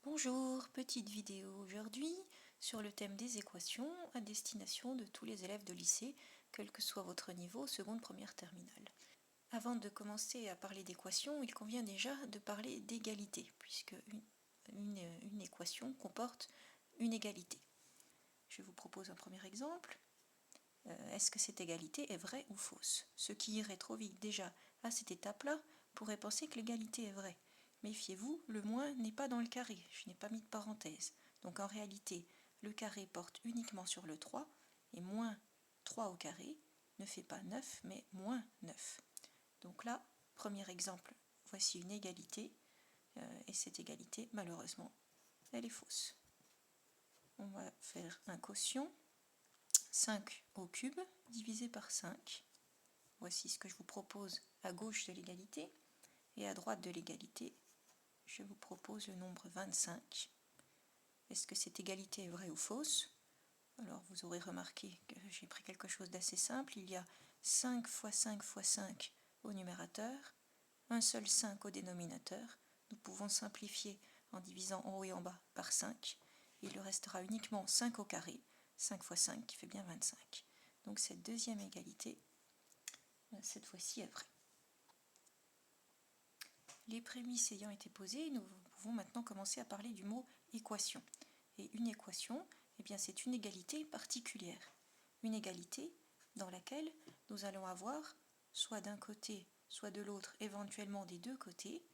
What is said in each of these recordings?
Bonjour, petite vidéo aujourd'hui sur le thème des équations à destination de tous les élèves de lycée, quel que soit votre niveau, seconde, première, terminale. Avant de commencer à parler d'équations, il convient déjà de parler d'égalité, puisque une équation comporte une égalité. Je vous propose un premier exemple. Est-ce que cette égalité est vraie ou fausse? Ceux qui iraient trop vite déjà à cette étape-là pourraient penser que l'égalité est vraie. Méfiez-vous, le moins n'est pas dans le carré, je n'ai pas mis de parenthèse. Donc en réalité, le carré porte uniquement sur le 3, et moins 3 au carré ne fait pas 9, mais moins 9. Donc là, premier exemple, voici une égalité, et cette égalité, malheureusement, elle est fausse. On va faire un quotient. 5 au cube divisé par 5. Voici ce que je vous propose à gauche de l'égalité. Et à droite de l'égalité, je vous propose le nombre 25. Est-ce que cette égalité est vraie ou fausse? Alors vous aurez remarqué que j'ai pris quelque chose d'assez simple. Il y a 5 fois 5 fois 5 au numérateur, un seul 5 au dénominateur. Nous pouvons simplifier en divisant en haut et en bas par 5. Il lui restera uniquement 5 au carré. 5 fois 5 qui fait bien 25. Donc cette deuxième égalité, cette fois-ci, est vraie. Les prémices ayant été posées, nous pouvons maintenant commencer à parler du mot équation. Et une équation, eh bien, c'est une égalité particulière. Une égalité dans laquelle nous allons avoir, soit d'un côté, soit de l'autre, éventuellement des deux côtés,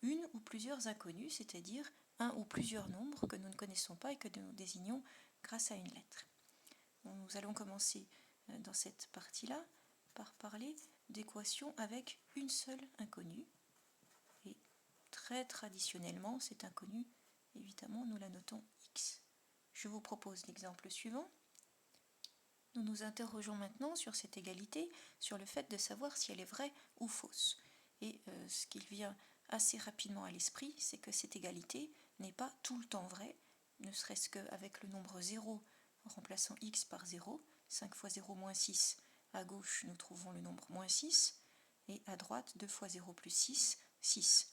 une ou plusieurs inconnus, c'est-à-dire un ou plusieurs nombres que nous ne connaissons pas et que nous désignons grâce à une lettre. Nous allons commencer dans cette partie-là par parler d'équations avec une seule inconnue. Et très traditionnellement, cet inconnu, évidemment, nous la notons x. Je vous propose l'exemple suivant. Nous nous interrogeons maintenant sur cette égalité, sur le fait de savoir si elle est vraie ou fausse. Et ce qui vient assez rapidement à l'esprit, c'est que cette égalité n'est pas tout le temps vraie, ne serait-ce qu'avec le nombre 0 en remplaçant x par 0, 5 fois 0 moins 6, à gauche nous trouvons le nombre moins 6, et à droite 2 fois 0 plus 6, 6.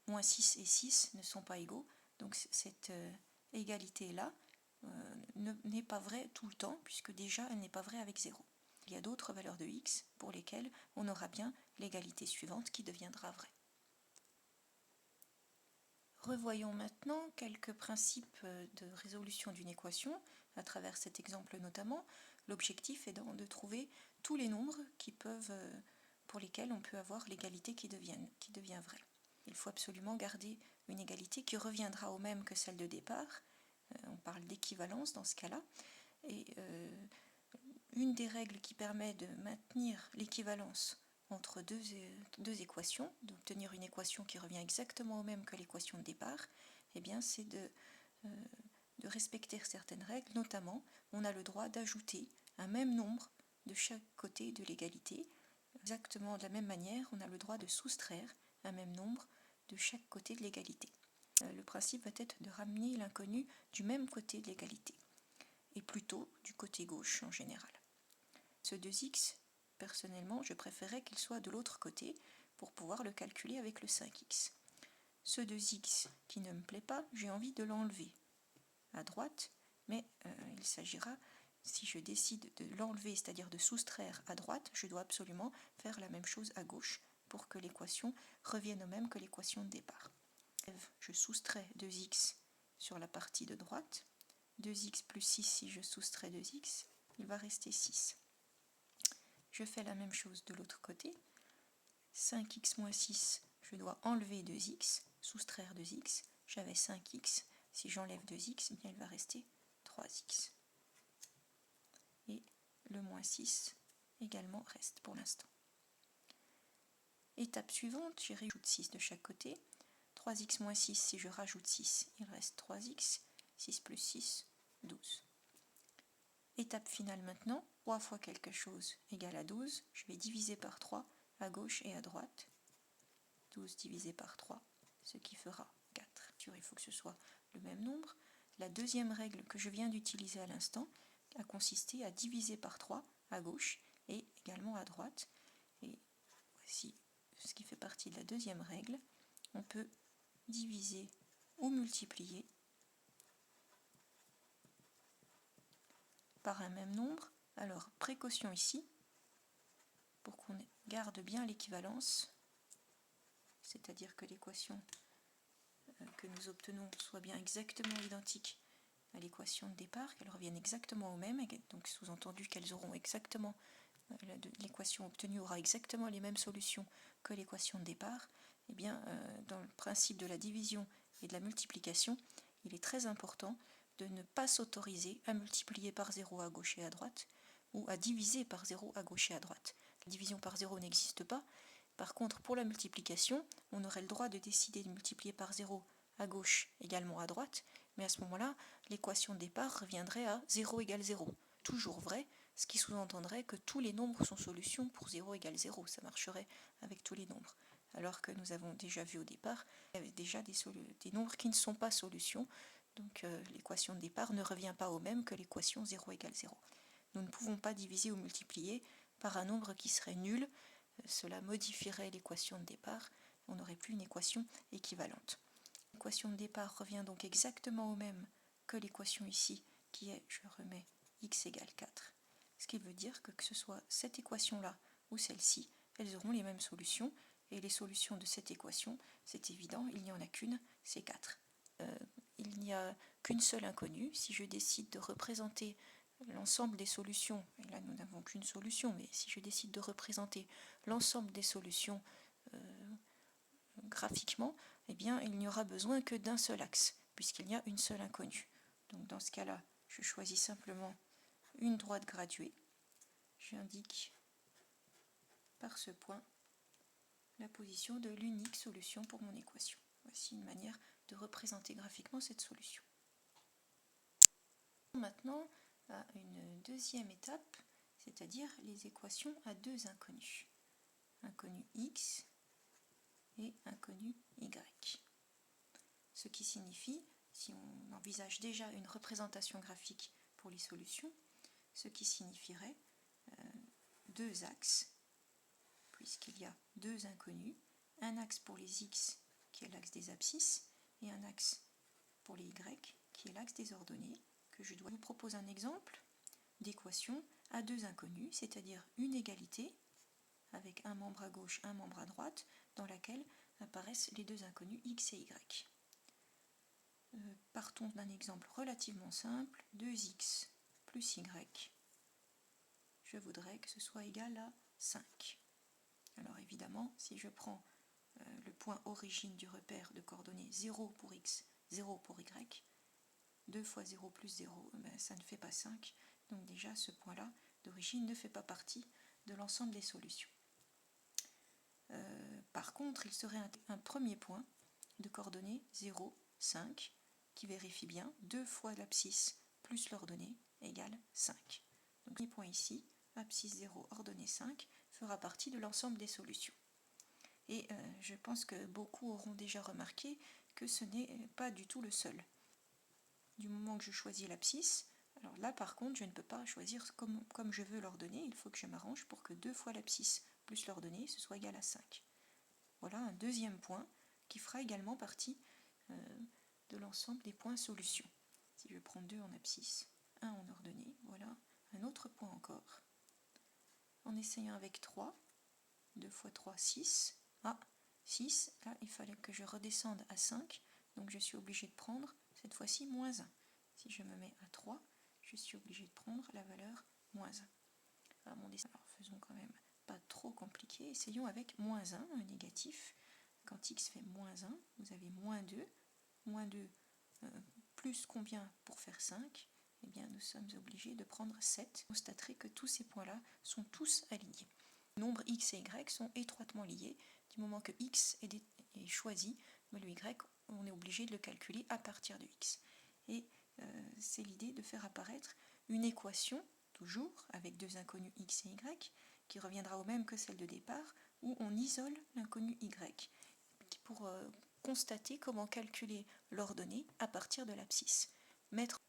Moins 6 et 6 ne sont pas égaux, donc cette égalité-là n'est pas vraie tout le temps, puisque déjà elle n'est pas vraie avec 0. Il y a d'autres valeurs de x pour lesquelles on aura bien l'égalité suivante qui deviendra vraie. Revoyons maintenant quelques principes de résolution d'une équation, à travers cet exemple notamment. L'objectif est de trouver tous les nombres pour lesquels on peut avoir l'égalité qui devient vraie. Il faut absolument garder une égalité qui reviendra au même que celle de départ. On parle d'équivalence dans ce cas-là. Et une des règles qui permet de maintenir l'équivalence entre deux équations, d'obtenir une équation qui revient exactement au même que l'équation de départ, eh bien c'est de respecter certaines règles, notamment on a le droit d'ajouter un même nombre de chaque côté de l'égalité. Exactement de la même manière, on a le droit de soustraire un même nombre de chaque côté de l'égalité. Le principe va être de ramener l'inconnu du même côté de l'égalité, et plutôt du côté gauche en général. Ce 2x, personnellement, je préférais qu'il soit de l'autre côté pour pouvoir le calculer avec le 5x. Ce 2x qui ne me plaît pas, j'ai envie de l'enlever à droite, mais il s'agira, si je décide de l'enlever, c'est-à-dire de soustraire à droite, je dois absolument faire la même chose à gauche pour que l'équation revienne au même que l'équation de départ. Je soustrais 2x sur la partie de droite, 2x plus 6 si je soustrais 2x, il va rester 6. Je fais la même chose de l'autre côté, 5x moins 6, je dois enlever 2x, soustraire 2x, j'avais 5x, si j'enlève 2x, eh bien il va rester 3x. Et le moins 6 également reste pour l'instant. Étape suivante, j'y rajoute 6 de chaque côté. 3x moins 6, si je rajoute 6, il reste 3x. 6 plus 6, 12. Étape finale maintenant, 3 fois quelque chose égale à 12. Je vais diviser par 3 à gauche et à droite. 12 divisé par 3, ce qui fera 4. Il faut que ce soit le même nombre. La deuxième règle que je viens d'utiliser à l'instant a consisté à diviser par 3 à gauche et également à droite. Et voici ce qui fait partie de la deuxième règle. On peut diviser ou multiplié par un même nombre. Alors, précaution ici, pour qu'on garde bien l'équivalence, c'est-à-dire que l'équation que nous obtenons soit bien exactement identique à l'équation de départ, qu'elles reviennent exactement au même, et donc sous-entendu qu'elles auront exactement, l'équation obtenue aura exactement les mêmes solutions que l'équation de départ. Eh bien, dans le principe de la division et de la multiplication, il est très important de ne pas s'autoriser à multiplier par 0 à gauche et à droite, ou à diviser par 0 à gauche et à droite. La division par 0 n'existe pas. Par contre, pour la multiplication, on aurait le droit de décider de multiplier par 0 à gauche également à droite, mais à ce moment-là, l'équation de départ reviendrait à 0 égale 0. Toujours vrai, ce qui sous-entendrait que tous les nombres sont solutions pour 0 égale 0. Ça marcherait avec tous les nombres. Alors que nous avons déjà vu au départ, il y avait déjà des nombres qui ne sont pas solutions. Donc l'équation de départ ne revient pas au même que l'équation 0 égale 0. Nous ne pouvons pas diviser ou multiplier par un nombre qui serait nul. Cela modifierait l'équation de départ. On n'aurait plus une équation équivalente. L'équation de départ revient donc exactement au même que l'équation ici, qui est, je remets, x égale 4. Ce qui veut dire que ce soit cette équation-là ou celle-ci, elles auront les mêmes solutions. Et les solutions de cette équation, c'est évident, il n'y en a qu'une, c'est 4. Il n'y a qu'une seule inconnue. Si je décide de représenter l'ensemble des solutions, et là nous n'avons qu'une solution, mais si je décide de représenter l'ensemble des solutions graphiquement, eh bien il n'y aura besoin que d'un seul axe, puisqu'il y a une seule inconnue. Donc dans ce cas-là, je choisis simplement une droite graduée. J'indique par ce point la position de l'unique solution pour mon équation. Voici une manière de représenter graphiquement cette solution. Maintenant à une deuxième étape, c'est-à-dire les équations à deux inconnus. Inconnu x et inconnu y. Ce qui signifie, si on envisage déjà une représentation graphique pour les solutions, ce qui signifierait deux axes, puisqu'il y a deux inconnus, un axe pour les x qui est l'axe des abscisses et un axe pour les y qui est l'axe des ordonnées, que je dois vous proposer un exemple d'équation à deux inconnus, c'est-à-dire une égalité avec un membre à gauche, un membre à droite, dans laquelle apparaissent les deux inconnus x et y. Partons d'un exemple relativement simple, 2x plus y, je voudrais que ce soit égal à 5. Alors évidemment, si je prends le point origine du repère de coordonnées 0 pour x, 0 pour y, 2 fois 0 plus 0, ça ne fait pas 5. Donc déjà, ce point-là d'origine ne fait pas partie de l'ensemble des solutions. Par contre, il serait un premier point de coordonnées 0, 5, qui vérifie bien 2 fois l'abscisse plus l'ordonnée égale 5. Donc le premier point ici, abscisse 0, ordonnée 5, fera partie de l'ensemble des solutions. Et je pense que beaucoup auront déjà remarqué que ce n'est pas du tout le seul. Du moment que je choisis l'abscisse, alors là par contre je ne peux pas choisir comme je veux l'ordonnée, il faut que je m'arrange pour que 2 fois l'abscisse plus l'ordonnée ce soit égal à 5. Voilà un deuxième point qui fera également partie de l'ensemble des points solutions. Si je prends 2 en abscisse, 1 en ordonnée, voilà un autre point encore. En essayant avec 3, 2 fois 3, 6. Ah, 6, là il fallait que je redescende à 5, donc je suis obligée de prendre cette fois-ci moins 1. Si je me mets à 3, je suis obligée de prendre la valeur moins 1. Alors faisons quand même pas trop compliqué, essayons avec moins 1, un négatif. Quand x fait moins 1, vous avez moins 2. Moins 2 plus combien pour faire 5 ? Eh bien nous sommes obligés de prendre 7. Vous constaterez que tous ces points-là sont tous alignés. Les nombres x et y sont étroitement liés. Du moment que x est choisi, mais le y, on est obligé de le calculer à partir de x. Et c'est l'idée de faire apparaître une équation, toujours avec deux inconnus x et y, qui reviendra au même que celle de départ, où on isole l'inconnu y, pour constater comment calculer l'ordonnée à partir de l'abscisse. Mettre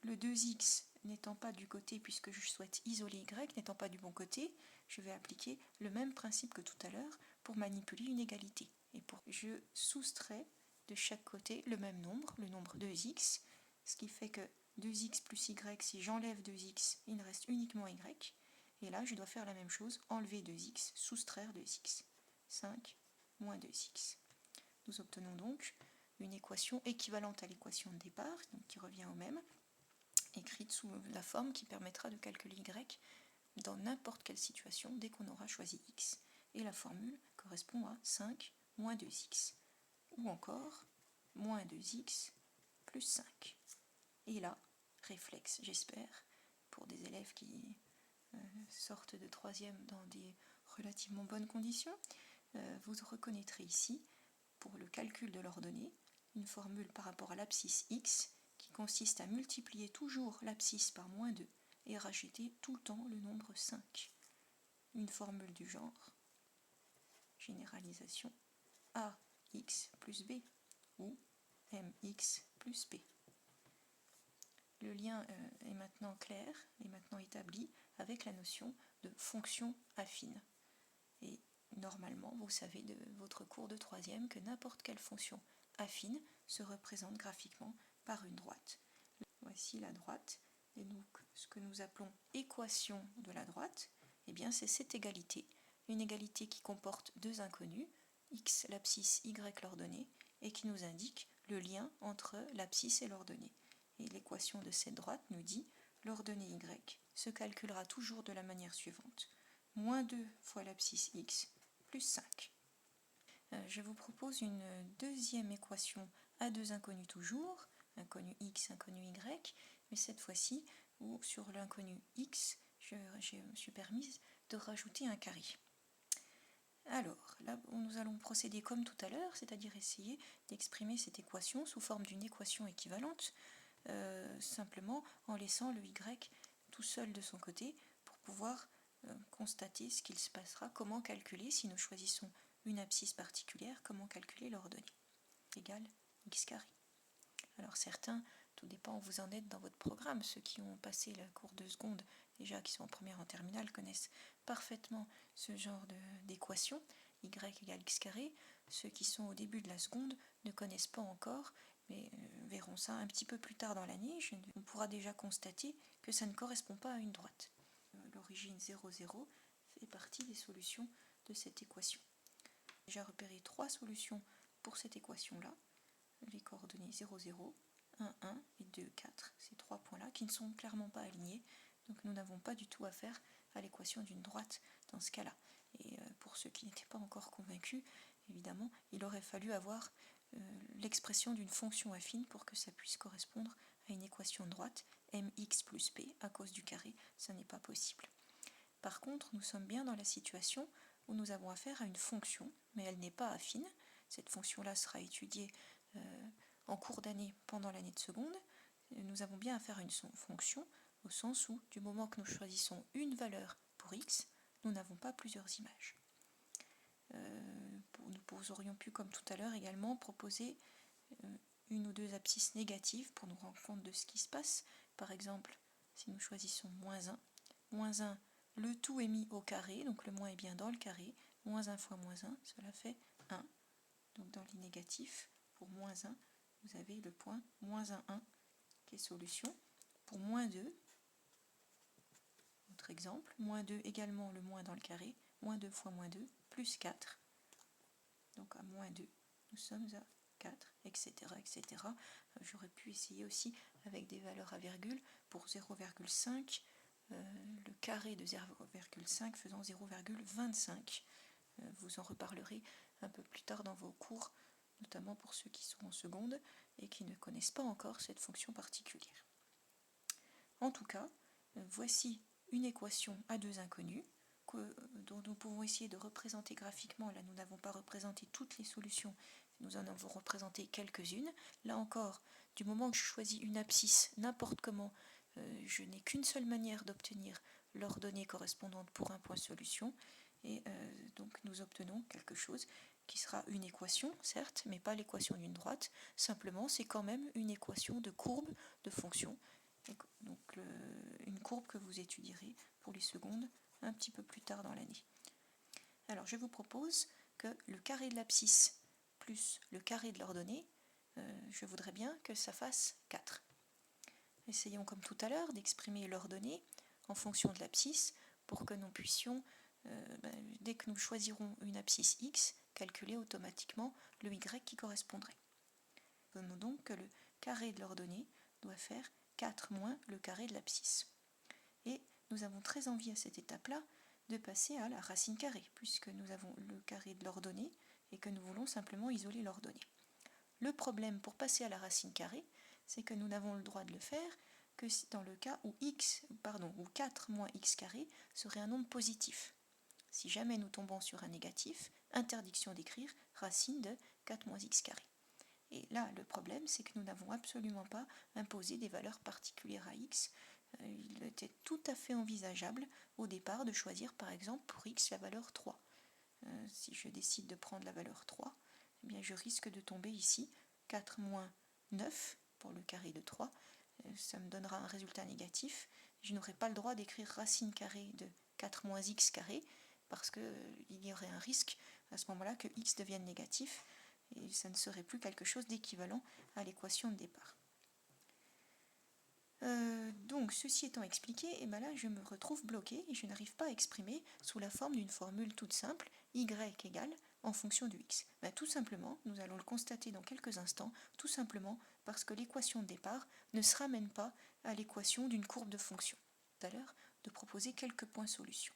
le 2x n'étant pas du côté, puisque je souhaite isoler y, n'étant pas du bon côté, je vais appliquer le même principe que tout à l'heure pour manipuler une égalité. Et je soustrais de chaque côté le même nombre, le nombre 2x, ce qui fait que 2x plus y, si j'enlève 2x, il ne reste uniquement y. Et là, je dois faire la même chose, enlever 2x, soustraire 2x. 5 moins 2x. Nous obtenons donc une équation équivalente à l'équation de départ, donc qui revient au même, écrite sous la forme qui permettra de calculer y dans n'importe quelle situation dès qu'on aura choisi x. Et la formule correspond à 5 moins 2x, ou encore moins 2x plus 5. Et là, réflexe, j'espère, pour des élèves qui sortent de 3e dans des relativement bonnes conditions, vous reconnaîtrez ici, pour le calcul de l'ordonnée, une formule par rapport à l'abscisse x qui consiste à multiplier toujours l'abscisse par moins 2 et rajouter tout le temps le nombre 5. Une formule du genre généralisation ax plus b ou mx plus b. Le lien est maintenant clair, est maintenant établi avec la notion de fonction affine. Et normalement, vous savez de votre cours de 3e que n'importe quelle fonction affine se représente graphiquement par une droite. Voici la droite, et donc ce que nous appelons équation de la droite, eh bien c'est cette égalité, une égalité qui comporte deux inconnus, x l'abscisse, y l'ordonnée, et qui nous indique le lien entre l'abscisse et l'ordonnée. Et l'équation de cette droite nous dit l'ordonnée y se calculera toujours de la manière suivante. Moins 2 fois l'abscisse x plus 5. Je vous propose une deuxième équation à deux inconnus toujours, inconnu x, inconnu y, mais cette fois-ci, où sur l'inconnu x, je me suis permise de rajouter un carré. Alors, là, nous allons procéder comme tout à l'heure, c'est-à-dire essayer d'exprimer cette équation sous forme d'une équation équivalente, simplement en laissant le y tout seul de son côté pour pouvoir constater ce qu'il se passera, comment calculer, si nous choisissons une abscisse particulière, comment calculer l'ordonnée égale x carré. Alors certains, tout dépend où vous en êtes dans votre programme, ceux qui ont passé la cour de seconde, déjà qui sont en première en terminale, connaissent parfaitement ce genre d'équation, y égale x carré. Ceux qui sont au début de la seconde ne connaissent pas encore, mais verront ça un petit peu plus tard dans l'année. On pourra déjà constater que ça ne correspond pas à une droite. L'origine 0, 0 fait partie des solutions de cette équation. J'ai déjà repéré trois solutions pour cette équation-là. Les coordonnées 0, 0, 1, 1 et 2, 4, ces trois points-là qui ne sont clairement pas alignés, donc nous n'avons pas du tout affaire à l'équation d'une droite dans ce cas-là. Et pour ceux qui n'étaient pas encore convaincus, évidemment, il aurait fallu avoir l'expression d'une fonction affine pour que ça puisse correspondre à une équation de droite, mx plus p, à cause du carré, ça n'est pas possible. Par contre, nous sommes bien dans la situation où nous avons affaire à une fonction, mais elle n'est pas affine. Cette fonction-là sera étudiée en cours d'année pendant l'année de seconde. Nous avons bien affaire à une fonction au sens où, du moment que nous choisissons une valeur pour x, nous n'avons pas plusieurs images. Nous aurions pu, comme tout à l'heure également, proposer une ou deux abscisses négatives pour nous rendre compte de ce qui se passe. Par exemple, si nous choisissons moins 1, le tout est mis au carré, donc le moins est bien dans le carré, moins 1 fois moins 1, cela fait 1. Donc dans les négatifs, pour moins 1, vous avez le point moins 1, 1, qui est solution. Pour moins 2, autre exemple, moins 2 également le moins dans le carré, moins 2 fois moins 2, plus 4. Donc à moins 2, nous sommes à 4, etc. etc. J'aurais pu essayer aussi avec des valeurs à virgule pour 0,5, le carré de 0,5 faisant 0,25. Vous en reparlerez un peu plus tard dans vos cours, notamment pour ceux qui sont en seconde et qui ne connaissent pas encore cette fonction particulière. En tout cas, voici une équation à deux inconnus dont nous pouvons essayer de représenter graphiquement. Là, nous n'avons pas représenté toutes les solutions, nous en avons représenté quelques-unes. Là encore, du moment que je choisis une abscisse n'importe comment, je n'ai qu'une seule manière d'obtenir l'ordonnée correspondante pour un point solution, et donc nous obtenons quelque chose qui sera une équation, certes, mais pas l'équation d'une droite, simplement c'est quand même une équation de courbe de fonction, donc une courbe que vous étudierez pour les secondes un petit peu plus tard dans l'année. Alors je vous propose que le carré de l'abscisse plus le carré de l'ordonnée je voudrais bien que ça fasse 4. Essayons comme tout à l'heure d'exprimer l'ordonnée en fonction de l'abscisse pour que nous puissions, dès que nous choisirons une abscisse x, calculer automatiquement le y qui correspondrait. Nous voyons donc que le carré de l'ordonnée doit faire 4 moins le carré de l'abscisse. Et nous avons très envie à cette étape-là de passer à la racine carrée, puisque nous avons le carré de l'ordonnée et que nous voulons simplement isoler l'ordonnée. Le problème pour passer à la racine carrée, c'est que nous n'avons le droit de le faire que dans le cas où 4 moins x carré serait un nombre positif. Si jamais nous tombons sur un négatif, interdiction d'écrire racine de 4 moins x carré. Et là, le problème, c'est que nous n'avons absolument pas imposé des valeurs particulières à x. Il était tout à fait envisageable au départ de choisir par exemple pour x la valeur 3. Si je décide de prendre la valeur 3, eh bien je risque de tomber ici 4 moins 9 pour le carré de 3. Ça me donnera un résultat négatif. Je n'aurai pas le droit d'écrire racine carrée de 4 moins x carré parce qu'il y aurait un risque à ce moment-là que x devienne négatif et ça ne serait plus quelque chose d'équivalent à l'équation de départ. Donc ceci étant expliqué, et bien là je me retrouve bloqué et je n'arrive pas à exprimer sous la forme d'une formule toute simple y égale en fonction de x. Ben, tout simplement, nous allons le constater dans quelques instants, tout simplement parce que l'équation de départ ne se ramène pas à l'équation d'une courbe de fonction. Tout à l'heure, de proposer quelques points solutions.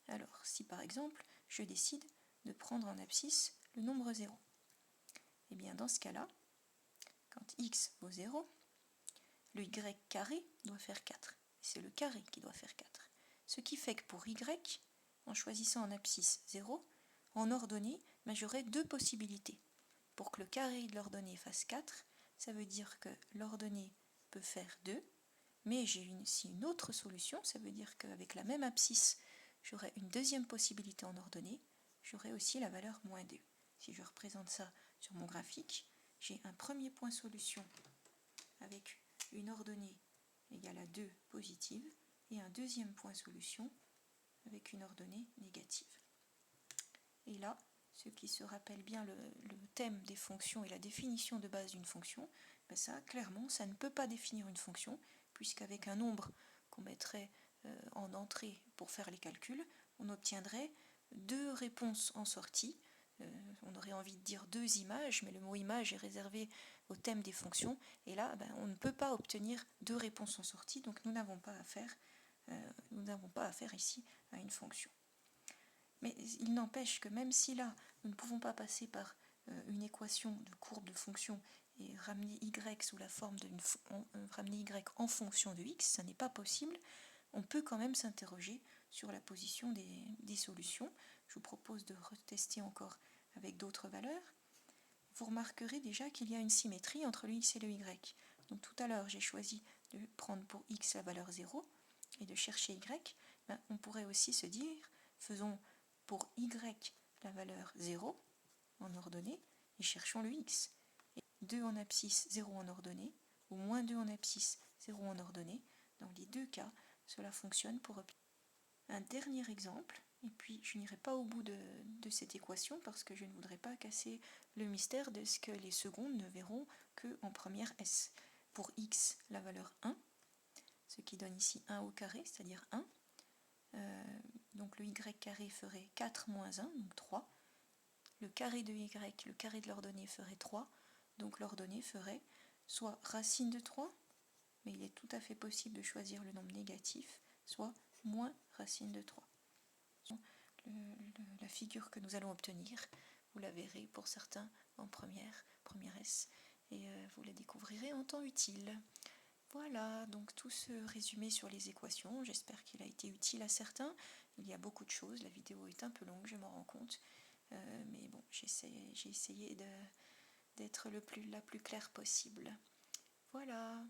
Alors si par exemple je décide de prendre en abscisse le nombre 0, et bien dans ce cas-là, quand x vaut 0, le y carré doit faire 4. C'est le carré qui doit faire 4. Ce qui fait que pour y, en choisissant en abscisse 0, en ordonnée, j'aurai deux possibilités. Pour que le carré de l'ordonnée fasse 4, ça veut dire que l'ordonnée peut faire 2, mais j'ai ici une autre solution, ça veut dire qu'avec la même abscisse, j'aurai une deuxième possibilité en ordonnée, j'aurai aussi la valeur moins 2. Si je représente ça sur mon graphique, j'ai un premier point solution avec une ordonnée égale à 2 positive et un deuxième point solution avec une ordonnée négative. Et là, ceux qui se rappellent bien le thème des fonctions et la définition de base d'une fonction, ben ça, clairement, ça ne peut pas définir une fonction, puisqu'avec un nombre qu'on mettrait en entrée pour faire les calculs, on obtiendrait deux réponses en sortie. On aurait envie de dire deux images, mais le mot image est réservé au thème des fonctions, et là, ben, on ne peut pas obtenir deux réponses en sortie, donc nous n'avons pas affaire ici à une fonction. Mais il n'empêche que même si là, nous ne pouvons pas passer par une équation de courbe de fonction et ramener y sous la forme ramener y en fonction de x, ça n'est pas possible, on peut quand même s'interroger sur la position des solutions. Je vous propose de retester encore avec d'autres valeurs. Vous remarquerez déjà qu'il y a une symétrie entre le x et le y. Donc tout à l'heure, j'ai choisi de prendre pour x la valeur 0 et de chercher y. Ben, on pourrait aussi se dire, faisons pour y la valeur 0 en ordonnée et cherchons le x. Et 2 en abscisse, 0 en ordonnée, ou moins 2 en abscisse, 0 en ordonnée. Dans les deux cas, cela fonctionne pour obtenir un dernier exemple. Et puis je n'irai pas au bout de cette équation parce que je ne voudrais pas casser le mystère de ce que les secondes ne verront qu'en première S. Pour x, la valeur 1, ce qui donne ici 1 au carré, c'est-à-dire 1. Donc le y carré ferait 4 moins 1, donc 3. Le carré de y, le carré de l'ordonnée ferait 3. Donc l'ordonnée ferait soit racine de 3, mais il est tout à fait possible de choisir le nombre négatif, soit moins racine de 3. La figure que nous allons obtenir, vous la verrez pour certains en première S, et vous la découvrirez en temps utile. Voilà, donc tout ce résumé sur les équations, j'espère qu'il a été utile à certains. Il y a beaucoup de choses, la vidéo est un peu longue, je m'en rends compte, mais bon, j'ai essayé d'être la plus claire possible. Voilà.